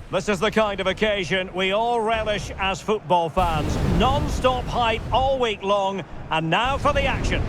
This is the kind of occasion we all relish as football fans. Non-stop hype all week long, and now for the action.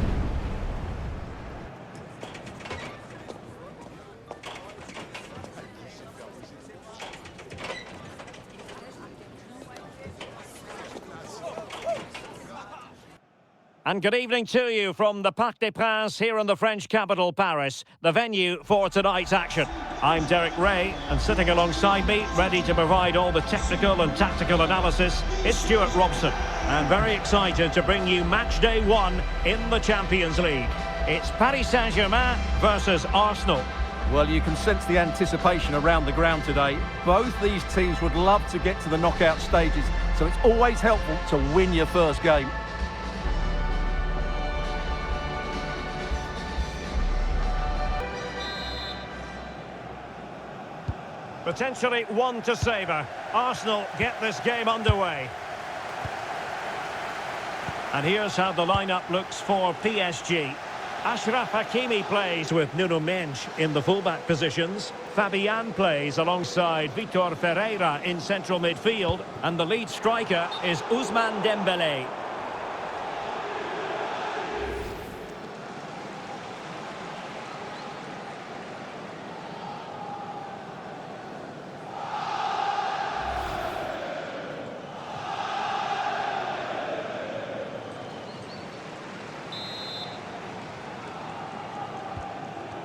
And good evening to you from the Parc des Princes here in the French capital, Paris, the venue for tonight's action. I'm Derek Ray, and sitting alongside me, ready to provide all the technical and tactical analysis, is Stuart Robson. And very excited to bring you match day one in the Champions League. It's Paris Saint-Germain versus Arsenal. Well, you can sense the anticipation around the ground today. Both these teams would love to get to the knockout stages, so it's always helpful to win your first game. Potentially one to savour. Arsenal get this game underway. And here's how the lineup looks for PSG. Achraf Hakimi plays with Nuno Mendes in the fullback positions. Fabian plays alongside Vitor Ferreira in central midfield. And the lead striker is Ousmane Dembélé.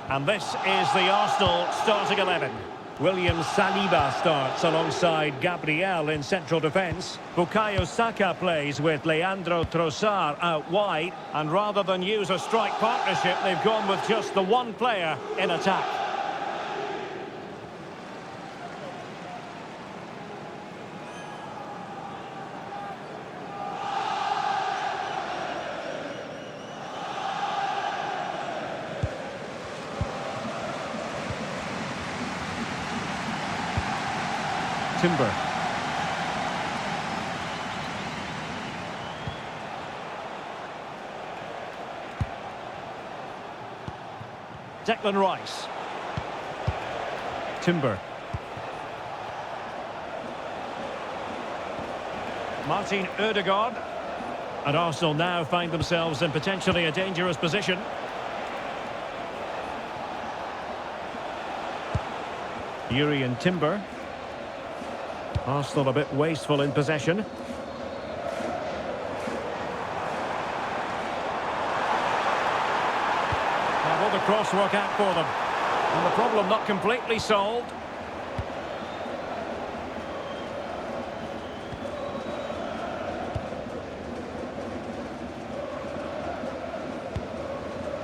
And this is the Arsenal starting 11. William Saliba starts alongside Gabriel in central defence. Bukayo Saka plays with Leandro Trossard out wide. And rather than use a strike partnership, they've gone with just the one player in attack. Timber. Declan Rice. Timber. Martin Ødegaard. And Arsenal now find themselves in potentially a dangerous position. Jurrien Timber. Arsenal a bit wasteful in possession. Now will the cross work out for them? And the problem not completely solved.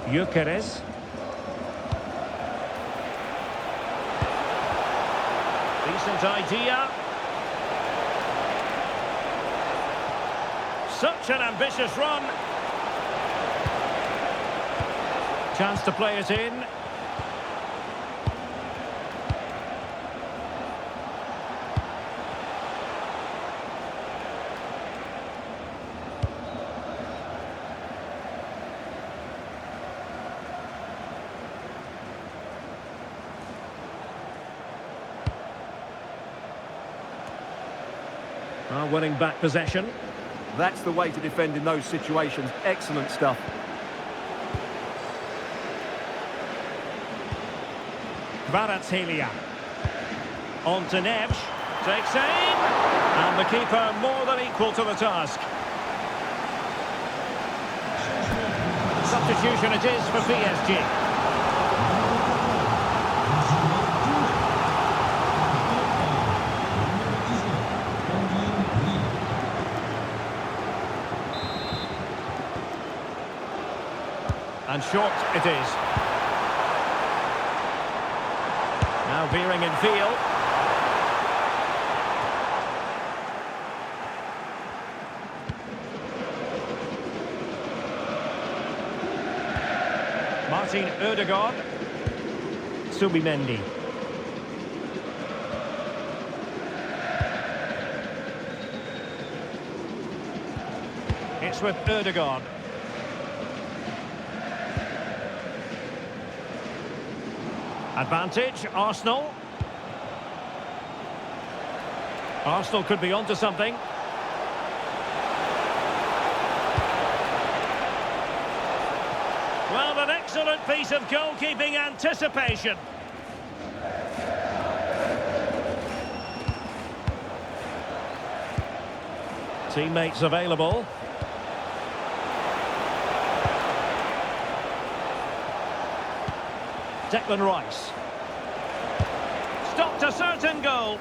Gyökeres. Decent idea. Such an ambitious run. Chance to play it in. Winning back possession. That's the way to defend in those situations. Excellent stuff. Kvaratskhelia. On to Neves. Takes aim. And the keeper more than equal to the task. Substitution it is for PSG. And short it is. Now veering in field. Martin Ødegaard. Subimendi. It's with Ødegaard. Advantage, Arsenal. Arsenal could be onto something. Well, an excellent piece of goalkeeping anticipation. Teammates available. Declan Rice. Stopped a certain goal.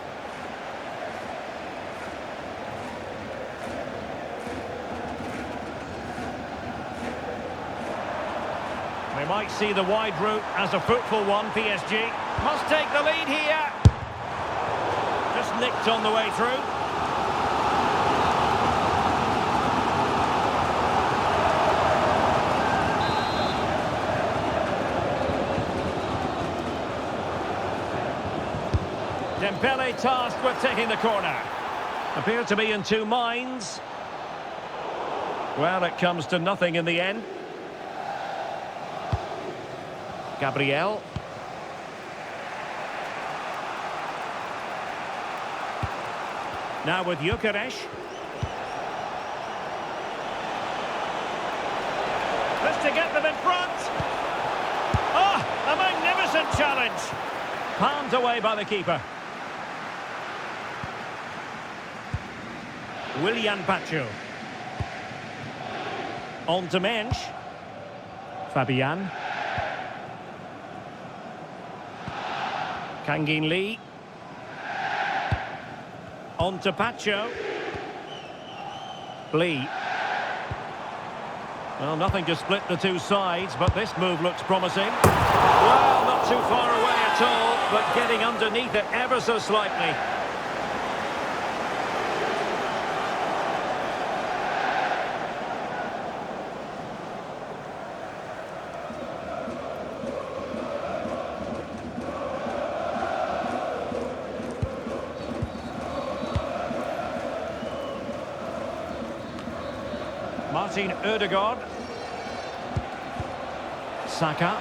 They might see the wide route as a fruitful one, PSG. Must take the lead here. Just nicked on the way through. Dembele tasked with taking the corner. Appeared to be in two minds. Well, it comes to nothing in the end. Gabriel. Now with Gyökeres. Just to get them in front. Oh, a magnificent challenge. Palmed away by the keeper. Willian Pacho. On to Mensch. Fabian. Kangin Lee. On to Pacho. Lee. Well, nothing to split the two sides, but this move looks promising. Well, not too far away at all, but getting underneath it ever so slightly. Martin Ødegaard. Saka.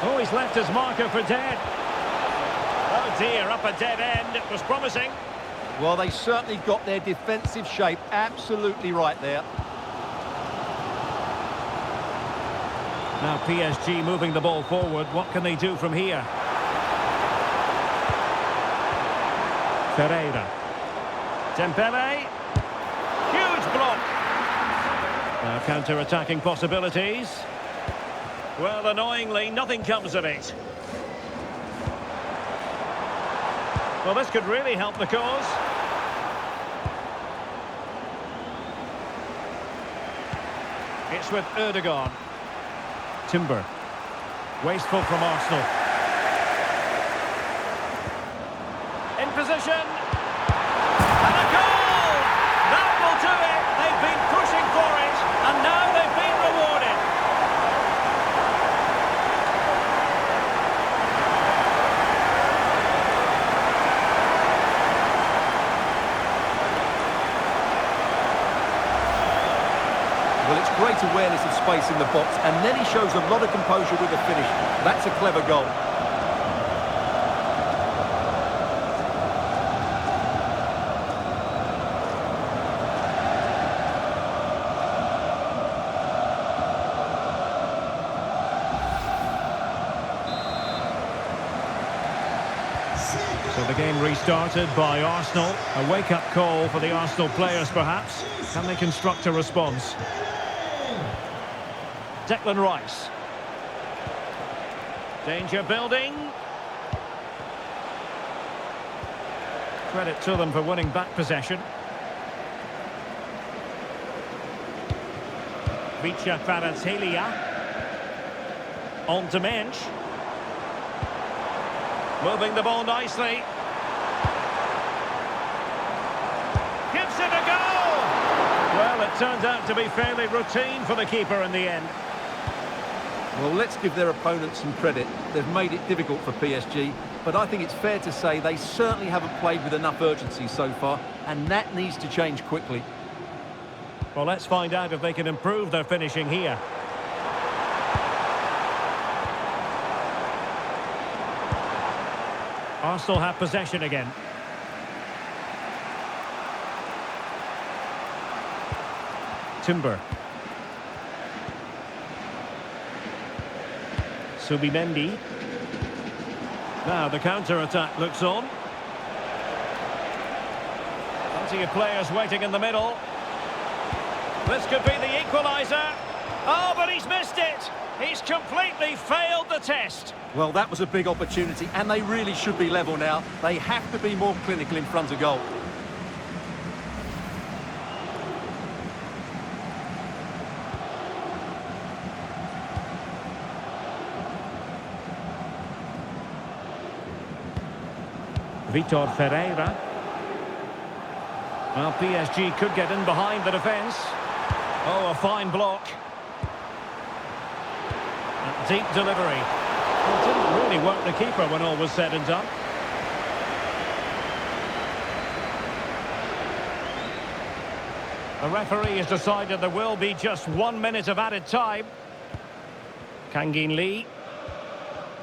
Oh, he's left his marker for dead. Oh dear, up a dead end. It was promising. Well, they certainly got their defensive shape absolutely right there. Now PSG moving the ball forward. What can they do from here? Ferreira. Dembele. Huge block. Now counter-attacking possibilities. Well, annoyingly, nothing comes of it. Well, this could really help the cause. It's with Ødegaard. Timber. Wasteful from Arsenal. In position. And a goal! That will do it. They've been pushing for it, and now they've been rewarded. Well, it's great awareness of space in the box, and then he shows a lot of composure with the finish. That's a clever goal. So the game restarted by Arsenal. A wake-up call for the Arsenal players, perhaps. Can they construct a response? Declan Rice. Danger building. Credit to them for winning back possession. Vicha Kvaratskhelia. On to Mensch. Moving the ball nicely. Gives it a go! Well, it turned out to be fairly routine for the keeper in the end. Well, let's give their opponents some credit. They've made it difficult for PSG, but I think it's fair to say they certainly haven't played with enough urgency so far, and that needs to change quickly. Well, let's find out if they can improve their finishing here. Arsenal have possession again. Timber. Subimendi. Now the counter-attack looks on. Plenty of players waiting in the middle. This could be the equaliser. Oh, but he's missed it. He's completely failed the test. Well, that was a big opportunity, and they really should be level now. They have to be more clinical in front of goal. Vitor Ferreira. Well, PSG could get in behind the defence. Oh, a fine block. A deep delivery. Well, it didn't really work the keeper when all was said and done. The referee has decided there will be just 1 minute of added time. Kangin Lee.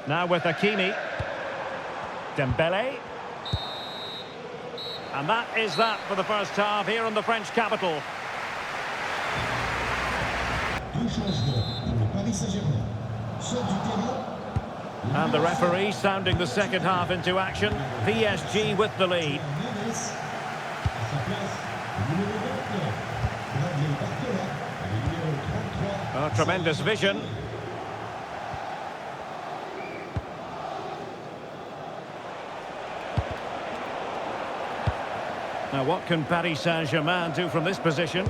Now with Hakimi. Dembele. And that is that for the first half here in the French capital. And the referee sounding the second half into action. PSG with the lead. Oh, tremendous vision. Now, what can Paris Saint-Germain do from this position?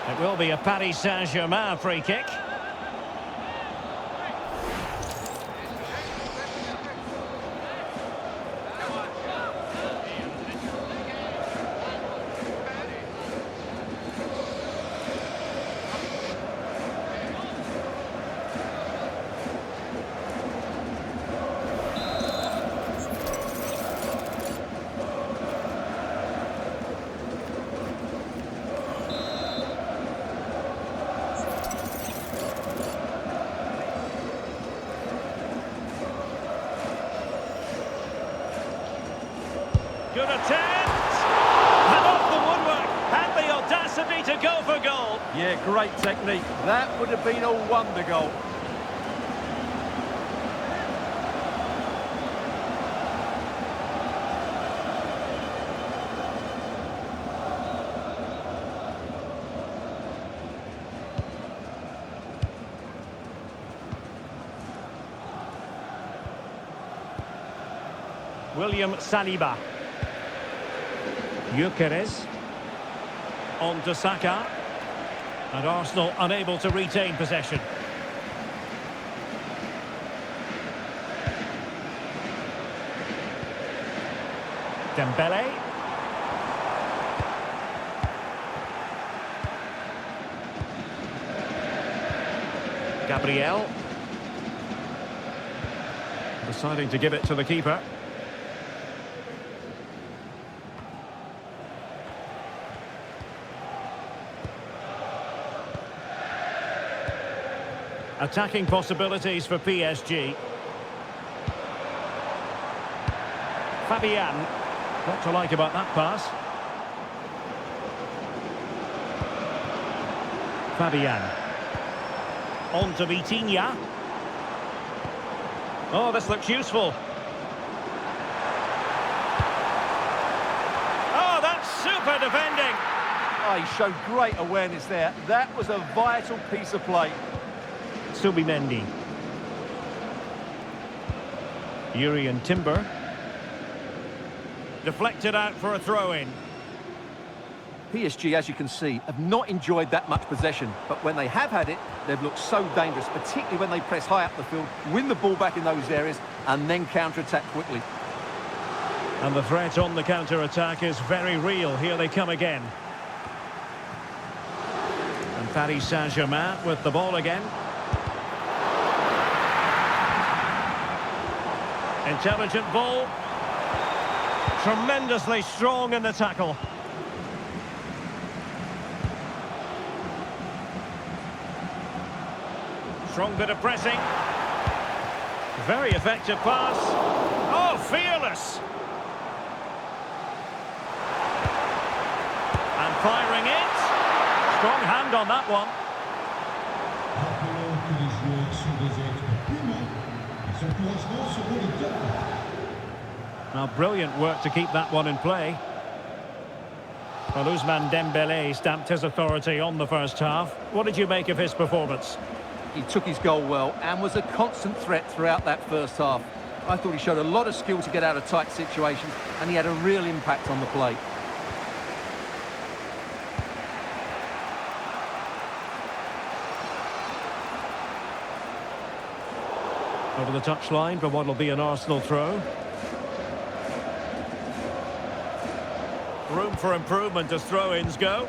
It will be a Paris Saint-Germain free kick. Good attempt! And off the woodwork, had the audacity to go for goal. Yeah, great technique. That would have been a wonder goal. William Saliba. Gyökeres. On to Saka. And Arsenal unable to retain possession. Dembele. Gabriel. Deciding to give it to the keeper. Attacking possibilities for PSG. Fabian. What to like about that pass? Fabian. On to Vitinha. Oh, this looks useful. Oh, that's super defending. Oh, he showed great awareness there. That was a vital piece of play. Subimendi. Jurrien Timber. Deflected out for a throw-in. PSG, as you can see, have not enjoyed that much possession, but when they have had it, they've looked so dangerous, particularly when they press high up the field, win the ball back in those areas, and then counter-attack quickly. And the threat on the counter-attack is very real. Here they come again. And Paris Saint-Germain with the ball again. Intelligent ball. Tremendously strong in the tackle. Strong bit of pressing. Very effective pass. Oh, fearless. And firing it. Strong hand on that one. Now, brilliant work to keep that one in play. Well, Ousmane Dembélé stamped his authority on the first half. What did you make of his performance? He took his goal well and was a constant threat throughout that first half. I thought he showed a lot of skill to get out of tight situations, and he had a real impact on the play. Over the touchline for what will be an Arsenal throw. Room for improvement as throw-ins go.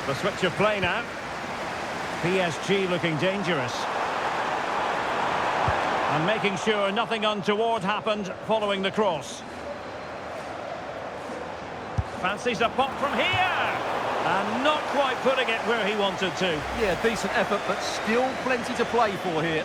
The switch of play now. PSG looking dangerous. And making sure nothing untoward happened following the cross. Fancies a pop from here. And not quite putting it where he wanted to. Yeah, decent effort, but still plenty to play for here.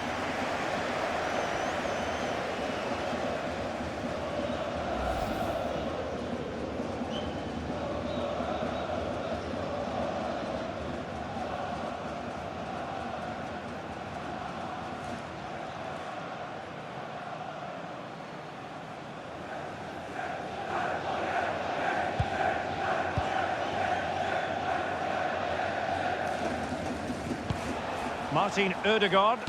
Martin Ødegaard.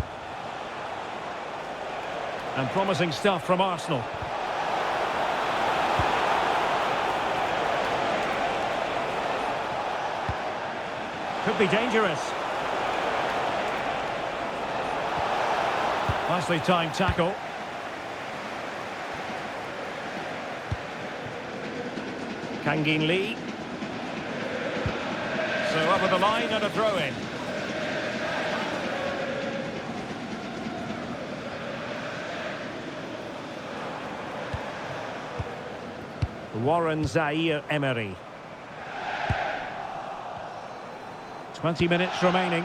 And promising stuff from Arsenal. Could be dangerous. Nicely timed tackle. Kangin Lee. So over the line and a throw-in. Warren Zaïre-Emery. 20 minutes remaining.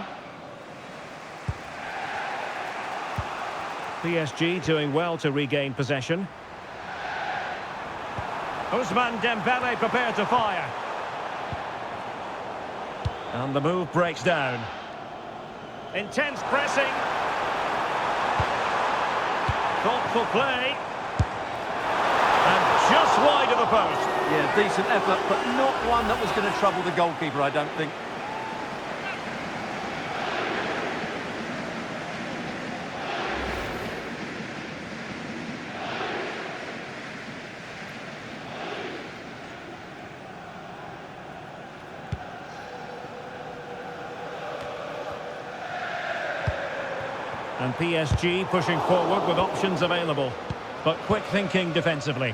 PSG doing well to regain possession. Ousmane Dembélé prepared to fire. And the move breaks down. Intense pressing. Thoughtful play. Just wide of the post. Yeah, decent effort, but not one that was going to trouble the goalkeeper, I don't think. And PSG pushing forward with options available, but quick thinking defensively.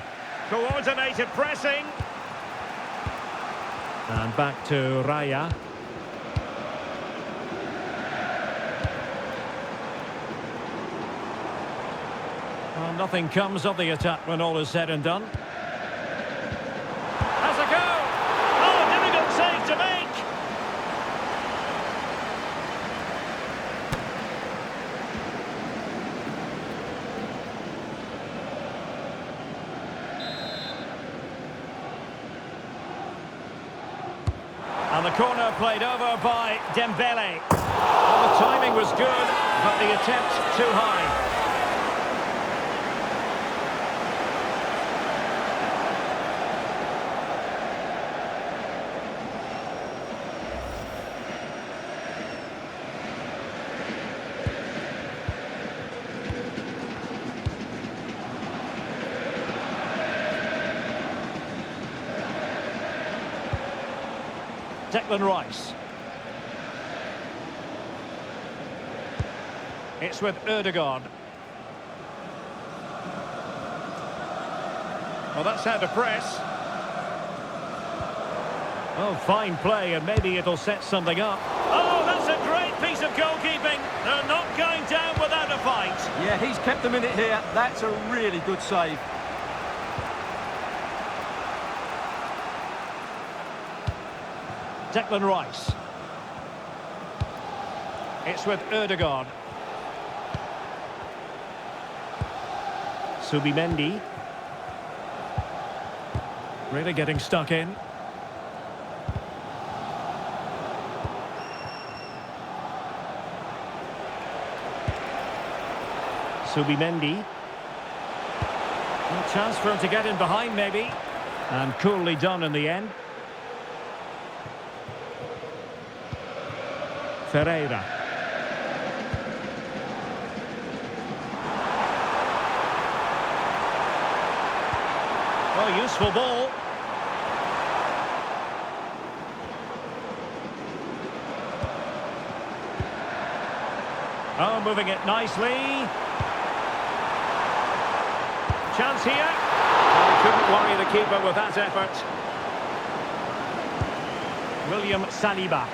Coordinated pressing. And back to Raya. Well, nothing comes of the attack when all is said and done. Has a go! Oh, difficult save to make! And the corner played over by Dembélé. Well, the timing was good, but the attempt too high. Declan Rice. It's with Ødegaard. Well, that's how to press. Oh, fine play, and maybe it'll set something up. Oh, that's a great piece of goalkeeping. They're not going down without a fight. Yeah, he's kept them in it here. That's a really good save. Declan Rice. It's with Ødegaard. Subimendi. Really getting stuck in. Subimendi. A chance for him to get in behind, maybe. And coolly done in the end. Ferreira. Oh, useful ball. Oh, moving it nicely. Chance here. Oh, he couldn't worry the keeper with that effort. William Saliba.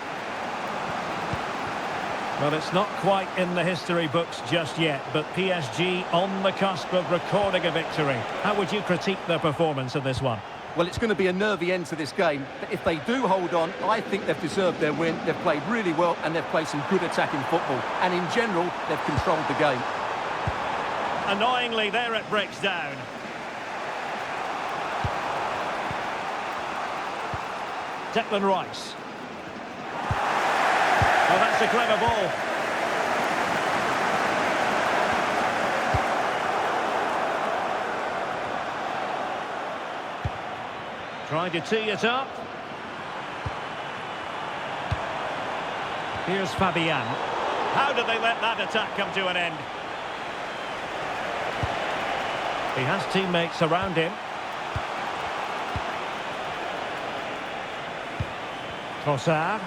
Well, it's not quite in the history books just yet, but PSG on the cusp of recording a victory. How would you critique their performance in this one? Well, it's going to be a nervy end to this game, but if they do hold on, I think they've deserved their win. They've played really well and they've played some good attacking football. And in general, they've controlled the game. Annoyingly, there it breaks down. Declan Rice. Oh, that's a clever ball. Trying to tee it up. Here's Fabian. How did they let that attack come to an end? He has teammates around him. Trossard.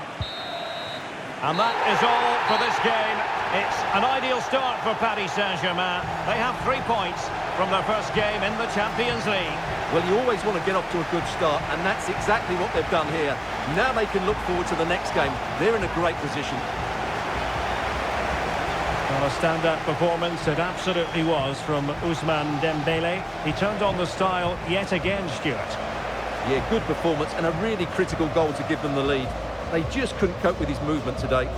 And that is all for this game. It's an ideal start for Paris Saint-Germain. They have 3 points from their first game in the Champions League. Well, you always want to get off to a good start, and that's exactly what they've done here. Now they can look forward to the next game. They're in a great position. Well, a stand-up performance it absolutely was from Ousmane Dembele. He turned on the style yet again, Stuart. Yeah, good performance and a really critical goal to give them the lead. They just couldn't cope with his movement today.